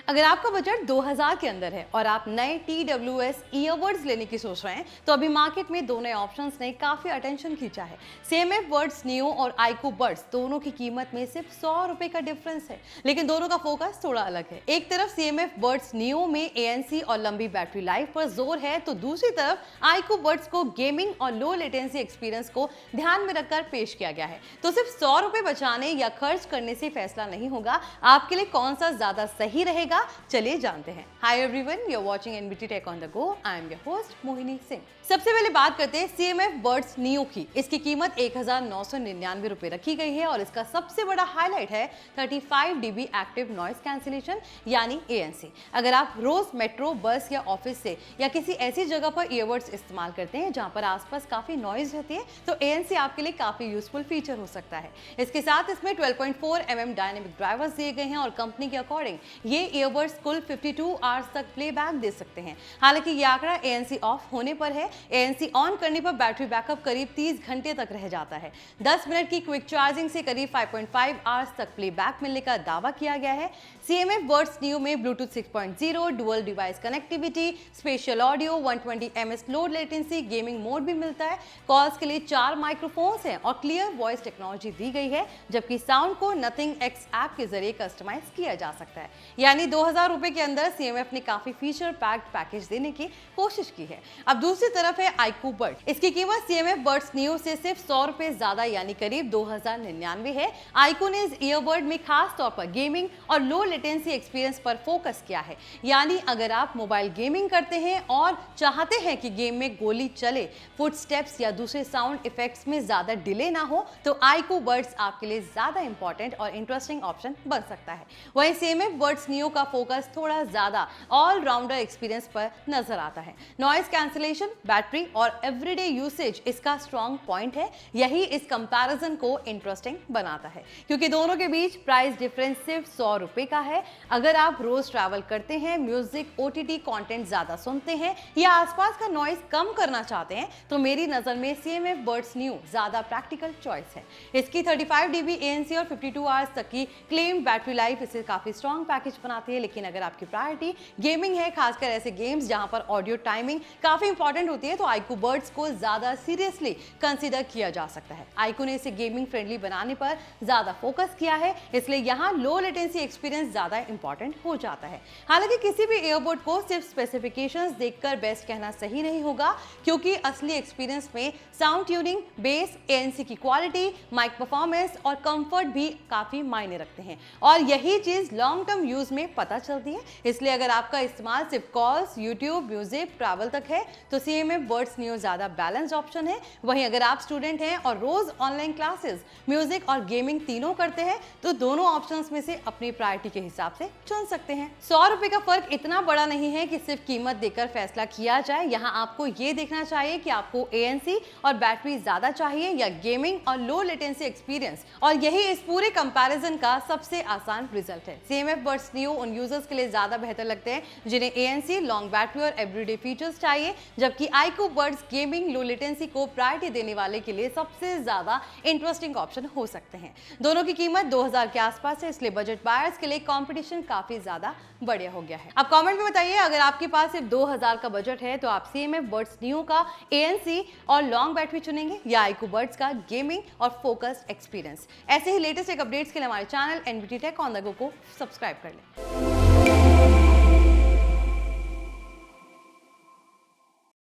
अगर आपका बजट 2000 के अंदर है और आप नए TWS ईयरबड्स लेने की सोच रहे हैं तो अभी मार्केट में दो नए ऑप्शंस ने काफी अटेंशन खींचा है। CMF बड्स नियो और आईकू बड्स दोनों की कीमत में सिर्फ 100 रुपए का डिफरेंस है, लेकिन दोनों का फोकस थोड़ा अलग है। एक तरफ CMF बड्स नियो में ANC और लंबी बैटरी लाइफ पर जोर है, तो दूसरी तरफ आईकू बड्स को गेमिंग और लो लेटेंसी एक्सपीरियंस को ध्यान में रखकर पेश किया गया है। तो सिर्फ 100 रुपए बचाने या खर्च करने से फैसला नहीं होगा आपके लिए कौन सा ज्यादा सही रहेगा। चलिए जानते हैं। Hi everyone, you are watching NBT tech on the go. I am your host Mohini Singh. सबसे पहले बात करते हैं CMF बड्स नियो की। इसकी कीमत 1999 रुपए रखी गई है और इसका सबसे बड़ा हाईलाइट है 35 dB एक्टिव नॉइस कैंसिलेशन यानी ANC। अगर आप रोज मेट्रो, बस या ऑफिस से या किसी ऐसी जगह पर ईयरबड्स इस्तेमाल करते हैं जहां पर आसपास काफी नॉइज रहती है तो ANC आपके लिए काफी यूजफुल फीचर हो सकता है। इसके साथ इसमें 12.4 mm डायनेमिक ड्राइवर्स दिए गए हैं और कंपनी के अकॉर्डिंग ये ईयरबड्स कुल 52 आवर्स तक प्लेबैक दे सकते हैं। हालांकि ये आंकड़ा ANC ऑफ होने पर है। ANC ऑन करने पर बैटरी बैकअप करीब 30 घंटे तक रह जाता है। 10 मिनट की क्विक चार्जिंग से करीब 5.5 आवर्स तक प्लेबैक मिलने का दावा किया गया है। CMF बड्स नियो में Bluetooth 6.0, dual device connectivity, special audio, 120 ms low latency, gaming mode भी मिलता है। कॉल्स के लिए 4 माइक्रोफोन्स हैं और क्लियर वॉइस टेक्नोलॉजी दी गई है, जबकि साउंड को नथिंग एक्स ऐप के जरिए कस्टमाइज किया जा सकता है। यानी 2000 रुपए के अंदर CMF ने काफी फीचर पैक्ड पैकेज देने की कोशिश की है। अब दूसरी तरफ है आईकू बड। इसकी कीमत CMF बड्स नियो से सिर्फ 100 रुपए ज्यादा यानी करीब 2099 है। आईकू ने इस ईयरबड में खास तौर पर गेमिंग और लो लेटेंसी एक्सपीरियंस पर फोकस किया है। यानी अगर आप मोबाइल गेमिंग करते हैं और चाहते हैं कि गेम में गोली चले, फुटस्टेप्स या दूसरे साउंड इफेक्ट्स में ज्यादा डिले ना हो, तो आईकू बड्स आपके लिए ज्यादा इंपॉर्टेंट और इंटरेस्टिंग ऑप्शन बन सकता है। वहीं CMF बड्स नियो का फोकस थोड़ा ज्यादा ऑलराउंडर एक्सपीरियंस पर नजर आता है। नॉइस कैंसिलेशन, बैटरी और एवरीडे यूसेज इसका स्ट्रॉन्ग पॉइंट है। यही इस कंपैरिजन को इंटरेस्टिंग बनाता है, क्योंकि दोनों के बीच प्राइस डिफरेंस सिर्फ 100 रुपए का है। अगर आप रोज ट्रैवल करते हैं, म्यूजिक, OTT कंटेंट ज्यादा सुनते हैं या आसपास का नॉइस कम करना चाहते हैं, तो मेरी नजर में CMF बड्स नियो ज्यादा प्रैक्टिकल चॉइस है। इसकी 35 dB ANC और 52 आवर्स तक की क्लेम बैटरी लाइफ इसे काफी स्ट्रॉन्ग पैकेज बनाती है। लेकिन अगर आपकी प्रायोरिटी गेमिंग है, खासकर ऐसे गेम्स जहां पर ऑडियो टाइमिंग काफी इंपॉर्टेंट होती है, तो आईकू बड्स को ज्यादा सीरियसली कंसीडर किया जा सकता है। आईकू ने इसे गेमिंग फ्रेंडली बनाने पर ज्यादा फोकस किया है, इसलिए यहाँ लो लेटेंसी एक्सपीरियंस ज्यादा इंपॉर्टेंट हो जाता है। हालांकि किसी भी ईयरबड को सिर्फ स्पेसिफिकेशंस देखकर बेस्ट कहना सही नहीं होगा, क्योंकि असली एक्सपीरियंस में साउंड ट्यूनिंग, बेस, ANC की क्वालिटी, माइक परफॉर्मेंस और कंफर्ट भी काफी मायने रखते हैं और यही चीज लॉन्ग टर्म यूज में पता चलती है। इसलिए अगर आपका इस्तेमाल सिर्फ कॉल्स, यूट्यूब, म्यूजिक, ट्रैवल तक है तो CMF बड्स नियो ज्यादा बैलेंस्ड ऑप्शन है। वहीं अगर आप स्टूडेंट हैं और रोज ऑनलाइन क्लासेस, म्यूजिक और गेमिंग तीनों करते हैं तो दोनों ऑप्शंस में से अपनी प्रायोरिटी के हिसाब से चुन सकते हैं। 100 रुपए का फर्क इतना बड़ा नहीं है कि सिर्फ कीमत देकर फैसला किया जाए। यहाँ आपको ये देखना चाहिए कि आपको ANC और बैटरी ज्यादा चाहिए या गेमिंग और लो लेटेंसी एक्सपीरियंस, और यही इस पूरे कंपैरिजन का सबसे आसान रिजल्ट है। CMF बड्स नियो उन यूजर्स के लिए ज्यादा बेहतर लगते हैं जिन्हें ANC, लॉन्ग बैटरी और एवरीडे फीचर्स चाहिए, जबकि iQOO buds gaming, low latency को प्रायोरिटी देने वाले के लिए सबसे ज्यादा इंटरेस्टिंग ऑप्शन हो सकते हैं। दोनों की कीमत 2000 के आसपास है, इसलिए बजट बायर्स के लिए कंपटीशन काफी ज्यादा बढ़िया हो गया है। अब कमेंट में बताइए, अगर आपके पास सिर्फ 2000 का बजट है तो आप CMF बड्स नियो का ANC और लॉन्ग बैटरी चुनेंगे या आईकू बड्स का गेमिंग और फोकस्ड एक्सपीरियंस। ऐसे ही लेटेस्ट अपडेट्स के लिए हमारे channel NBT tech on the go को सब्सक्राइब कर लें।